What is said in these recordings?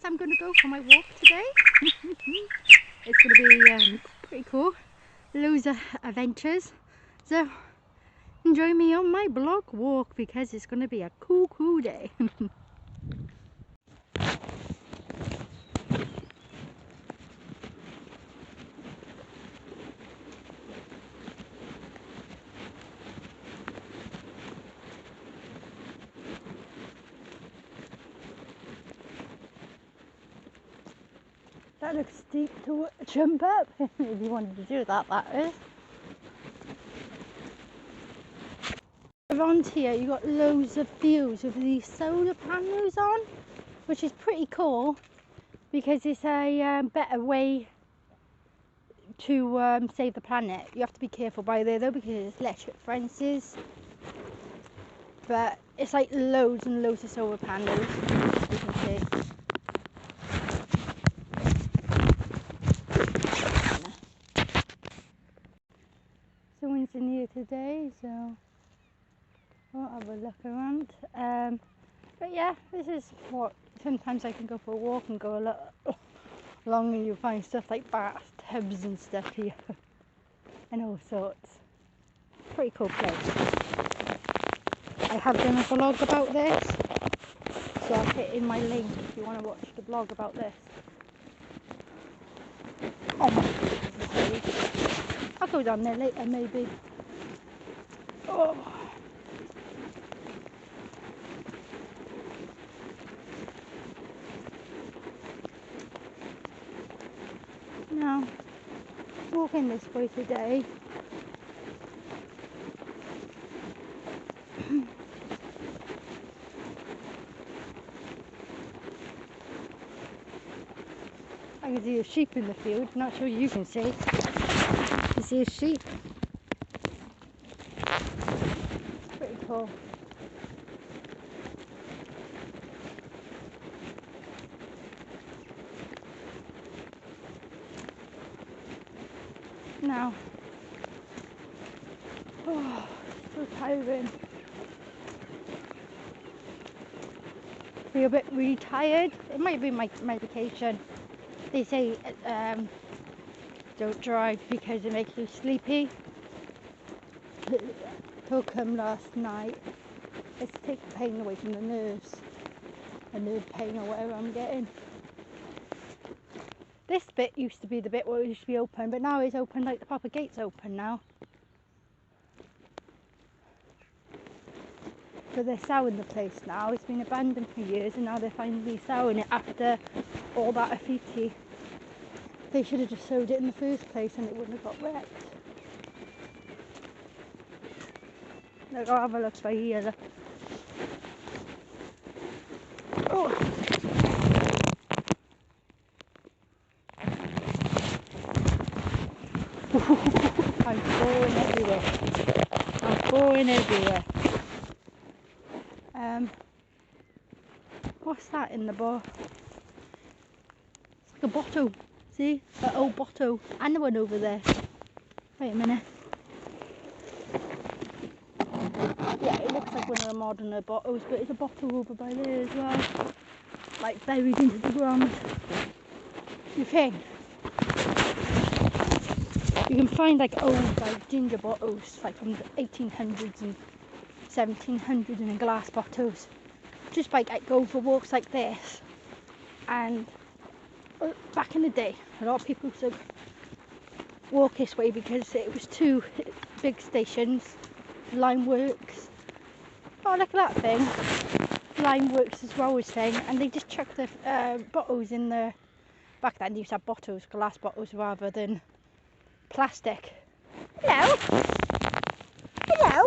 I'm going to go for my walk today. It's going to be pretty cool. Loads of adventures. So enjoy me on my blog walk because it's going to be a cool day. That looks steep to jump up, if you wanted to do that, that is. Around here you got loads of views with these solar panels on, which is pretty cool because it's a better way to save the planet. You have to be careful by there though because it's electric fences, but it's like loads and loads of solar panels, as you can see. Someone's in here today, so I'll have a look around. But yeah, this is what sometimes I can go for a walk and go a lot along, and you'll find stuff like bathtubs and stuff here and all sorts. Pretty cool place. I have done a vlog about this, so I'll put in my link if you want to watch the vlog about this. Oh my goodness, I'll go down there later maybe. Oh. Now, walking this way today. I can see a sheep in the field, not sure you can see. You see a sheep. Pretty cool. Now, oh, so tiring. Feel a bit really tired. It might be my vacation. They say don't drive because it makes you sleepy. Took them last night. It's to take the pain away from the nerves. A nerve pain or whatever I'm getting. This bit used to be the bit where it used to be open, but now it's open like the proper gate's open now. So they're selling the place now. It's been abandoned for years and now they're finally selling it after all that graffiti. They should have just sold it in the first place and it wouldn't have got wrecked. Look, I'll have a look by here. Look. Oh. I'm falling everywhere. I'm falling everywhere. What's that in the bar? It's like a bottle. See? An old bottle. And the one over there. Wait a minute. Yeah, it looks like one of the modern bottles, but it's a bottle over by there as well. Like buried into the ground. You think? You can find like old like ginger bottles, like from the 1800s and 1700s in glass bottles. Just by like go for walks like this. And back in the day, a lot of people used to walk this way because it was two big stations, line works. Oh, look at that thing. Line works as well as thing, and they just chuck the bottles in the. Back then, they used to have bottles, glass bottles rather than plastic. Hello. Hello.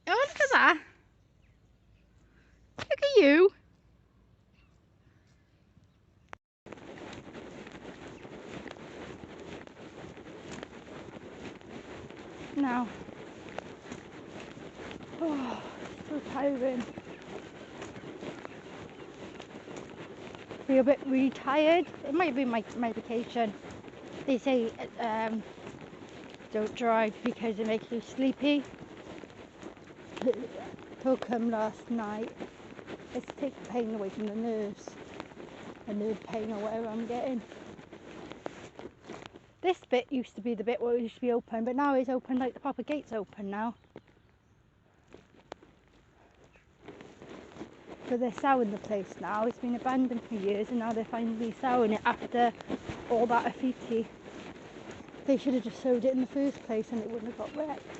Oh, look at that. Look at you. Now. Oh, so tiring. Feel a bit really tired. It might be my vacation. They say don't drive because it makes you sleepy. bottle come last night. It's to take the pain away from the nerves. The nerve pain or whatever I'm getting. This bit used to be the bit where it used to be open, but now it's open like the proper gate's open now. But they're selling the place now. It's been abandoned for years and now they're finally selling it after all that graffiti. They should have just sold it in the first place and it wouldn't have got wrecked.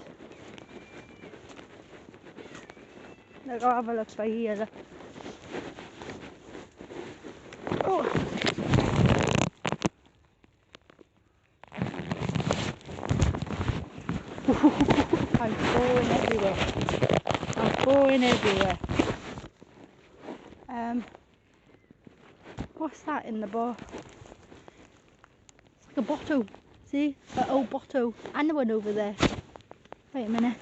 Look, I'll have a look by here. Look. Oh. I'm falling everywhere. I'm falling everywhere. What's that in the bar? It's like a bottle. See? An old bottle. And the one over there. Wait a minute.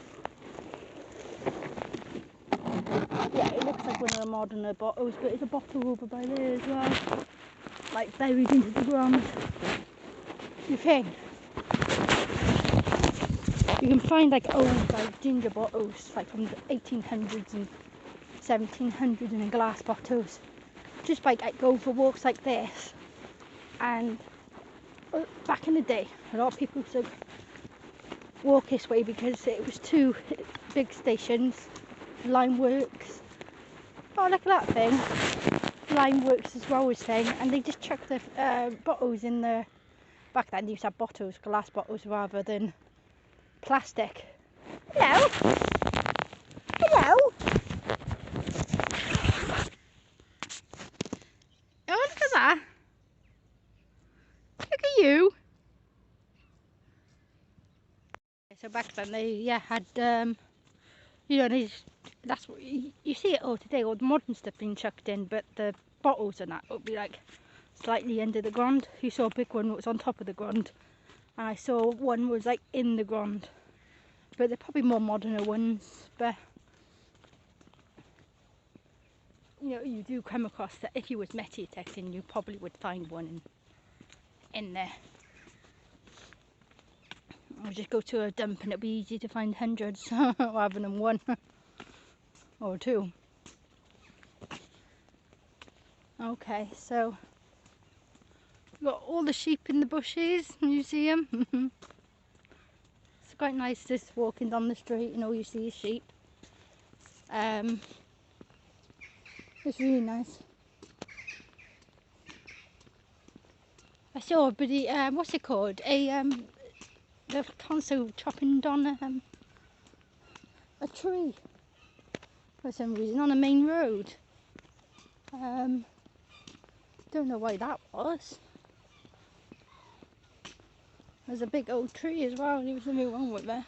Yeah, it looks like one of the modern bottles, but it's a bottle over by there as well. Like buried into the ground. You think? You can find like old like ginger bottles, like from the 1800s and 1700s in glass bottles. Just like go for walks like this. And back in the day, a lot of people used to walk this way because it was two big stations, line works. Oh, look at that thing. Line works as well was saying, and they just chuck the bottles in the. Back then, they used to have bottles, glass bottles rather than plastic. Hello. Hello. Oh, look at that. Look at you. So back then they had you know, that's what you see it all today, all the modern stuff being chucked in, but the bottles and that would be like slightly under the ground. You saw a big one that was on top of the ground, and I saw one was like in the ground, but they're probably more modern ones. But you know, you do come across that if you was metal detecting, you probably would find one in there. Or just go to a dump and it'll be easy to find hundreds rather than one or two. Okay, so we've got all the sheep in the bushes. You see them? It's quite nice just walking down the street and all you see is sheep. It's really nice. I saw a buddy, what's it called? The council chopping down a tree for some reason on a main road. Don't know why that was. There's a big old tree as well, and there was something wrong with it.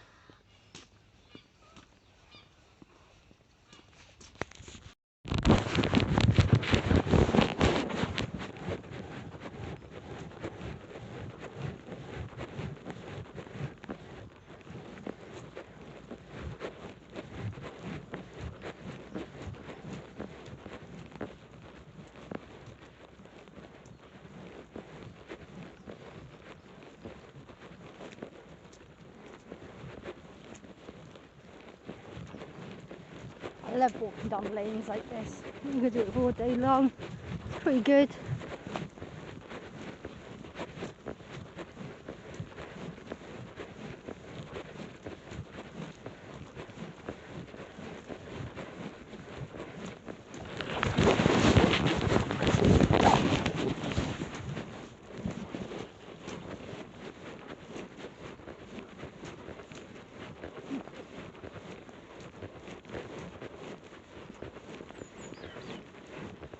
I love walking down lanes like this. You can do it all day long. It's pretty good.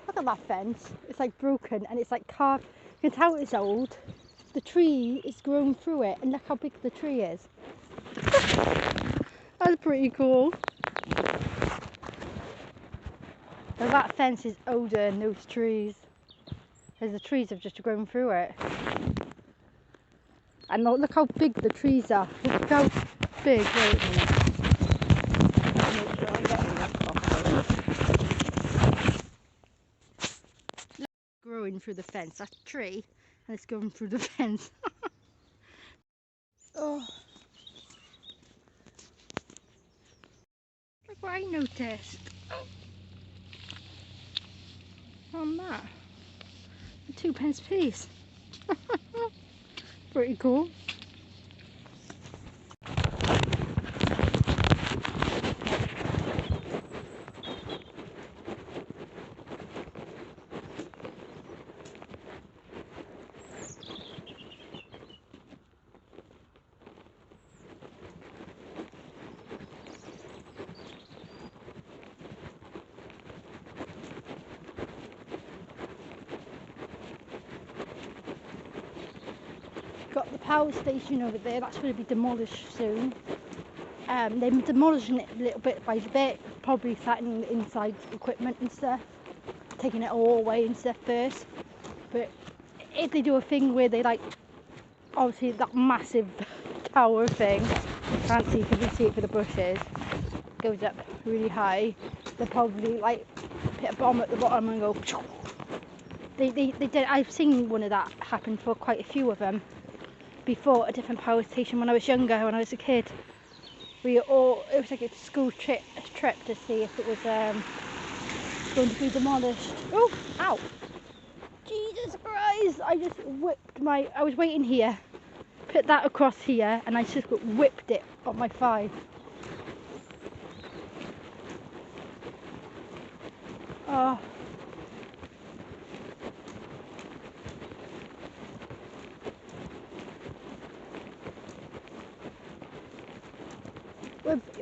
Look at that fence. It's like broken and it's like carved. You can tell it's old. The tree is grown through it, and look how big the tree is. That's pretty cool. And that fence is older than those trees, because the trees have just grown through it. And look how big the trees are. Look how big. Wait a minute. Make sure I'm getting that properly. Growing through the fence. That's a tree, and it's going through the fence. Oh. Look what I noticed on that, a 2p piece. Pretty cool. Got the power station over there, that's going to be demolished soon. They're demolishing it little bit by bit, probably flattening the inside equipment and stuff, taking it all away and stuff first. But if they do a thing where they like, obviously that massive tower thing, can't see because you see it for the bushes, goes up really high, they'll probably like put a bomb at the bottom and go. They did. I've seen one of that happen for quite a few of them before, a different power station when I was younger, when I was a kid. It was like a school trip to see if it was going to be demolished. Oh, ow! Jesus Christ! I just whipped I was waiting here, put that across here, and I just whipped it on my thigh. Oh.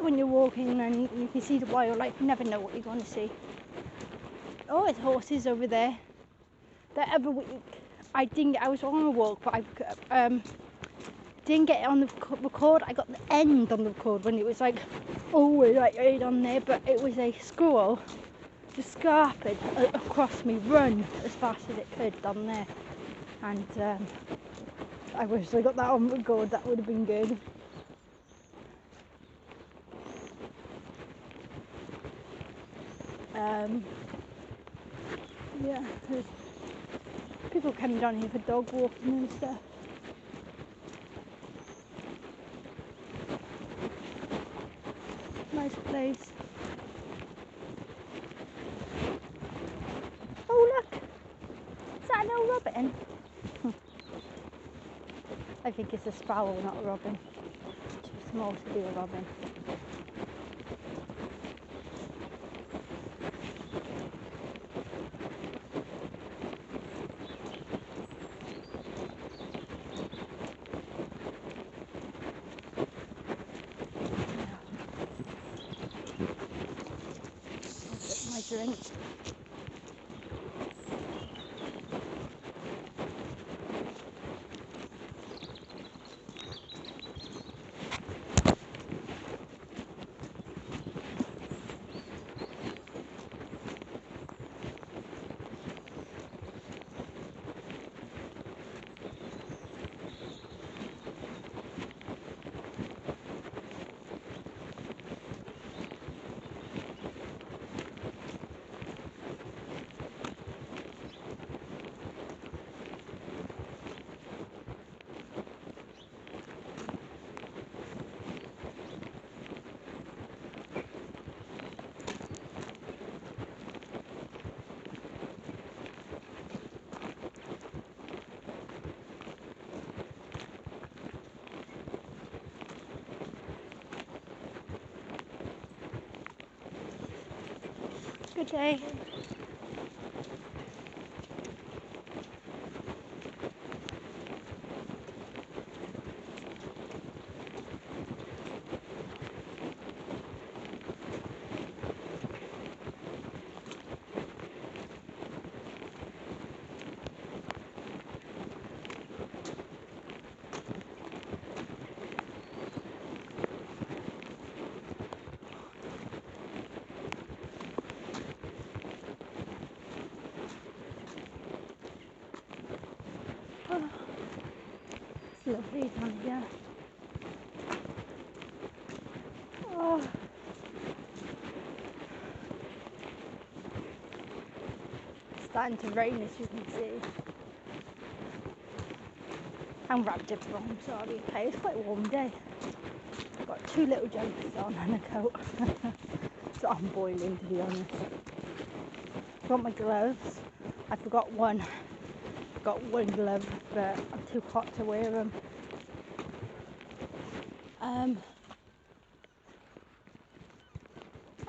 When you're walking and you can see the wildlife, you never know what you're going to see. Oh, there's horses over there. The other week, I was on a walk, but I didn't get it on the record. I got the end on the record when it was like, oh, like right on there, but it was a squirrel just scarping across me, run as fast as it could down there. And I wish I got that on record, that would have been good. Yeah, there's people coming down here for dog walking and stuff. Nice place. Oh look! Is that an old robin? I think it's a sparrow, not a robin. Too small to be a robin. Drink. Good day. Oh, it's lovely down here. Oh. It's starting to rain, as you can see. I'm wrapped up wrong, so I'll be okay. It's quite a warm day. I've got 2 little jumpers on and a coat. I'm boiling, to be honest. Got my gloves. I forgot one. Got one glove, but I'm too hot to wear them.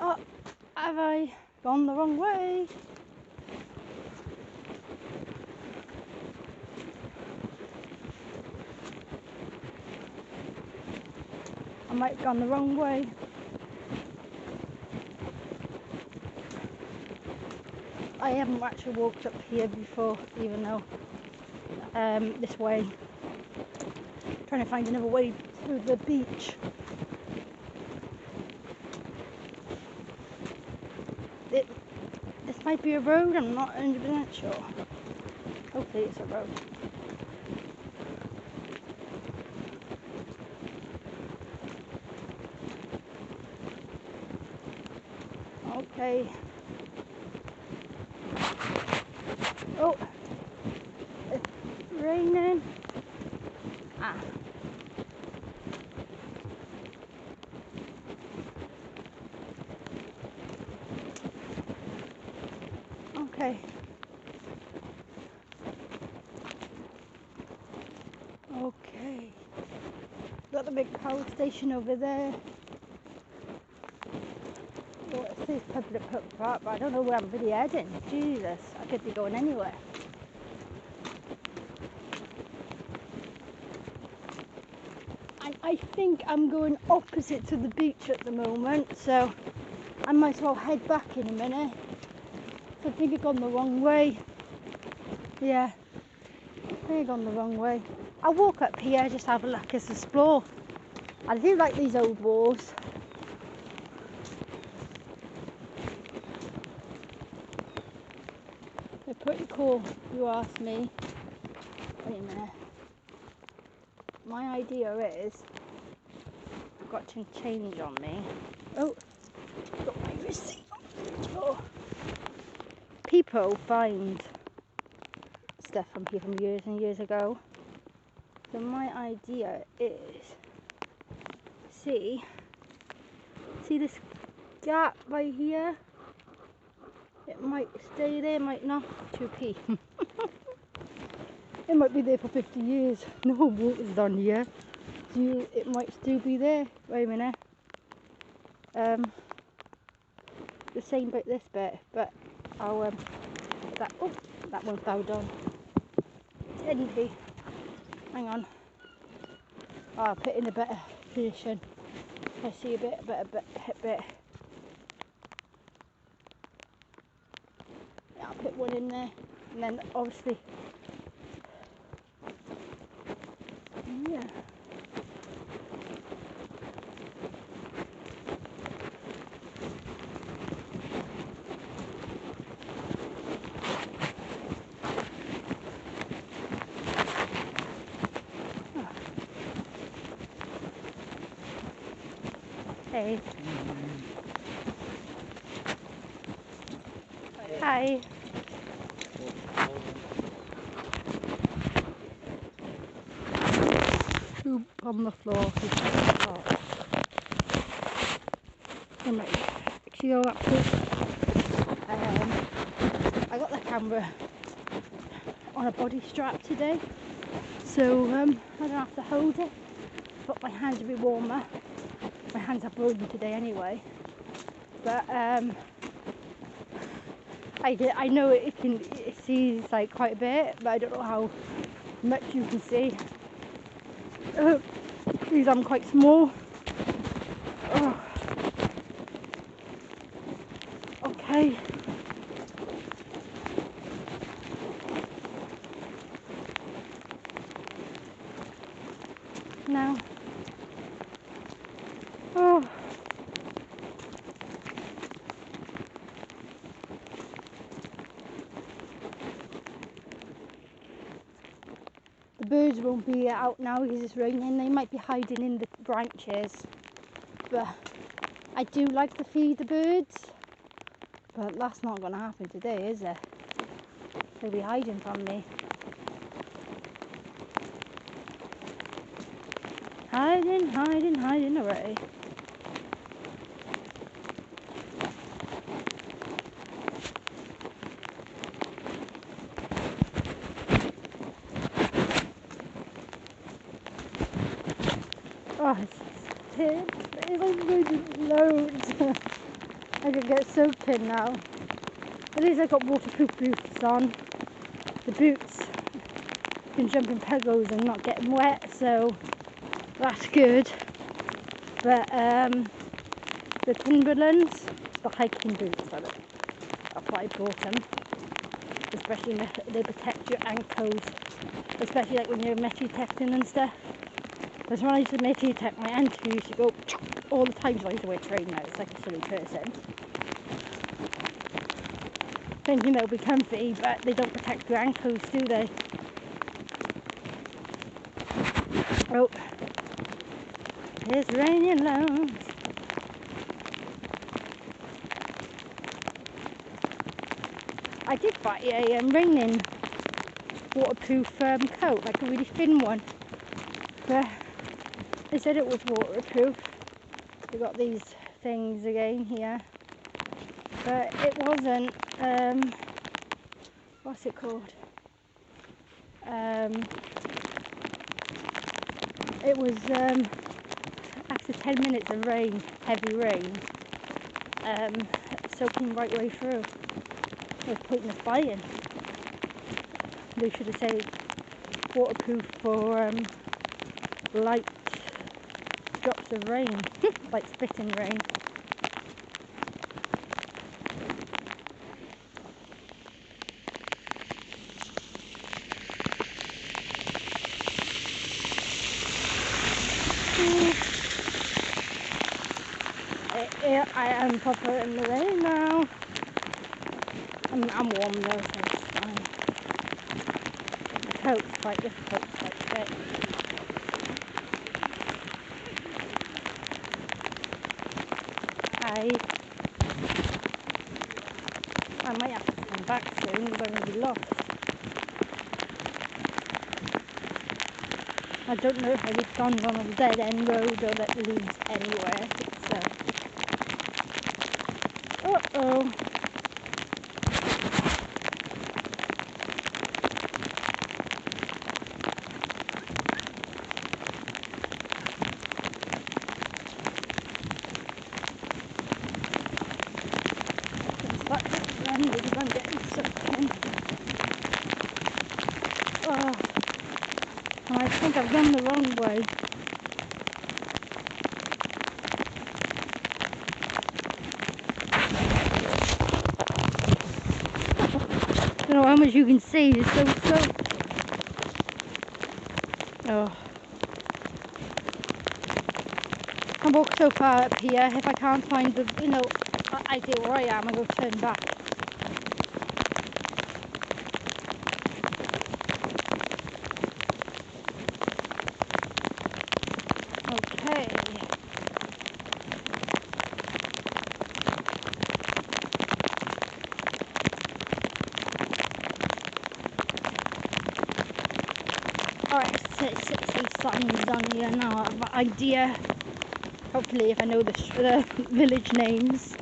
Oh, have I gone the wrong way? I might have gone the wrong way. I haven't actually walked up here before, even though this way. Trying to find another way through the beach. This might be a road, I'm not 100% sure. Hopefully it's a road. Okay. Oh, it's raining. Ah. Okay. Okay. Got the big power station over there. Well, it says public park, but I don't know where I'm really heading. Jesus, I could be going anywhere. And I think I'm going opposite to the beach at the moment, so I might as well head back in a minute. I think I've gone the wrong way. Yeah, I think I've gone the wrong way. I'll walk up here, just have a look, just explore. I do like these old walls. They're pretty cool, if you ask me. Wait a minute. My idea is, I've got some change on me. Oh, got my receipt. Oh. People find stuff from here from years and years ago. So my idea is, see this gap right here? It might stay there, might not. 2p. It might be there for 50 years. No water's down here. So it might still be there. Wait a minute. The same about this bit, but I'll that one fell down. 10p. Hang on. Oh, I'll put it in a better position. I see a bit. Yeah, I'll put one in there, and then obviously, yeah. Hey. Hi. Poop on the floor. I might kill that poop. I got the camera on a body strap today, so I don't have to hold it, but my hands will be warmer. My hands are frozen today anyway, but I know it sees like quite a bit, but I don't know how much you can see because I'm quite small. Oh. Okay. Now. Oh. The birds won't be out now because it's raining. They might be hiding in the branches, but I do like to feed the birds, but that's not going to happen today, is it? They'll be hiding from me. Hiding already. Oh, it's like raining loads. I could get soaked in now. At least I got waterproof boots on. The boots can jump in puddles and not get wet, so that's good. But the Timberlands, the hiking boots, that's why I bought them. Especially they protect your ankles, especially like when you're metal detecting and stuff. Because when I used to metal detect, my ankle used to go all the time, so I used to wear trainers like a silly person. Thinking they'll be comfy, but they don't protect your ankles, do they? Oh, it's raining loads. I did buy a raining waterproof coat, like a really thin one. But they said it was waterproof. We got these things again here, but it wasn't. What's it called? It was after 10 minutes of rain, heavy rain, soaking right way through. It was pointless buying. They should have said waterproof for light drops of rain, like spitting rain. I am proper in the rain now. I'm warm though, so it's fine. The coat's quite difficult to fit. I might have to come back soon because I'm going to be lost. I don't know if I've gone on a dead end road or that leads anywhere. Uh-oh. Because I'm getting sucked in. Oh, I think I've gone the wrong way. I don't know how much you can see, it's so soaked. Oh. I walk so far up here, if I can't find the, idea where I am, I go turn back. Okay. Alright, say signs on here now. I have an idea. Hopefully, if I know the village names.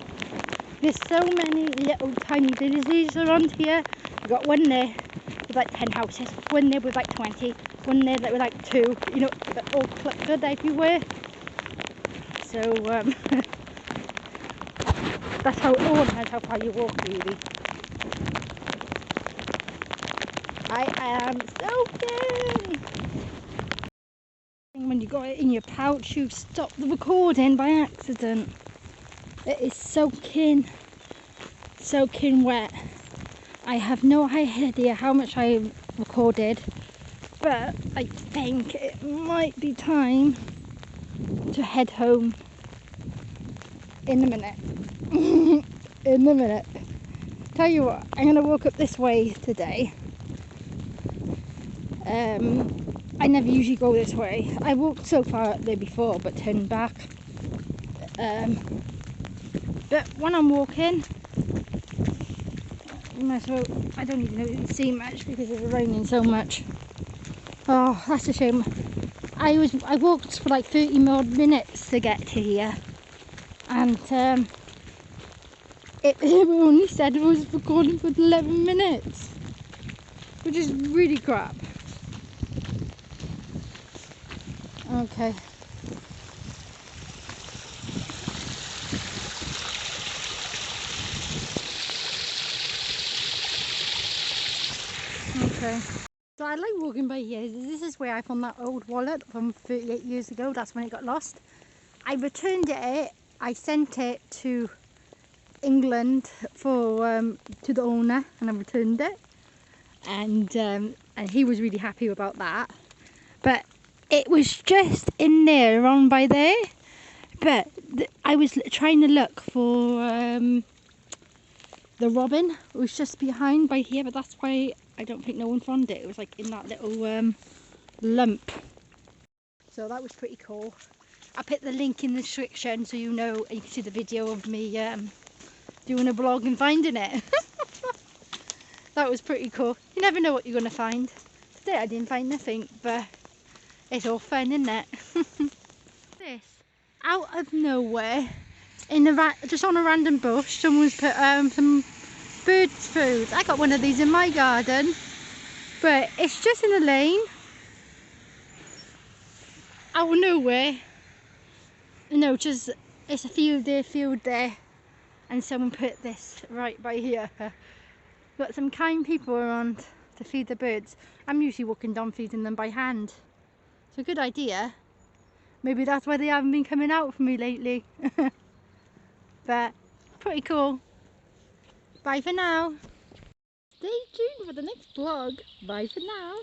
There's so many little tiny villages around here. We've got one there with like 10 houses, one there with like 20, one there that with like 2, all clustered everywhere. So that's how it all depends how far you walk, really. I am soaking! When you got it in your pouch, you've stopped the recording by accident. It is soaking wet. I have no idea how much I recorded, but I think it might be time to head home in a minute. In a minute. Tell you what, I'm gonna walk up this way today. I never usually go this way. I walked so far up there before, but turned back. But when I'm walking, I don't even know if you can see much because it's raining so much. Oh, that's a shame. I walked for like 30 more minutes to get to here, and it only said it was recording for 11 minutes, which is really crap. Okay, Okay. So I like walking by here. This is where I found that old wallet from 38 years ago. That's when it got lost. I returned it. I sent it to England for to the owner, and I returned it. And he was really happy about that. But it was just in there, around by there. But I was trying to look for the robin. It was just behind by here, but that's why I don't think no one found it. It was like in that little lump. So that was pretty cool. I'll put the link in the description so you know, and you can see the video of me doing a vlog and finding it. That was pretty cool. You never know what you're going to find. Today I didn't find nothing, but it's all fun, isn't it? This, out of nowhere, just on a random bush, someone's put some birds' food. I got one of these in my garden, but it's just in a lane. Out of nowhere. No, just, it's a field there, and someone put this right by here. Got some kind people around to feed the birds. I'm usually walking down feeding them by hand. It's a good idea. Maybe that's why they haven't been coming out for me lately. But pretty cool. Bye for now. Stay tuned for the next vlog. Bye for now.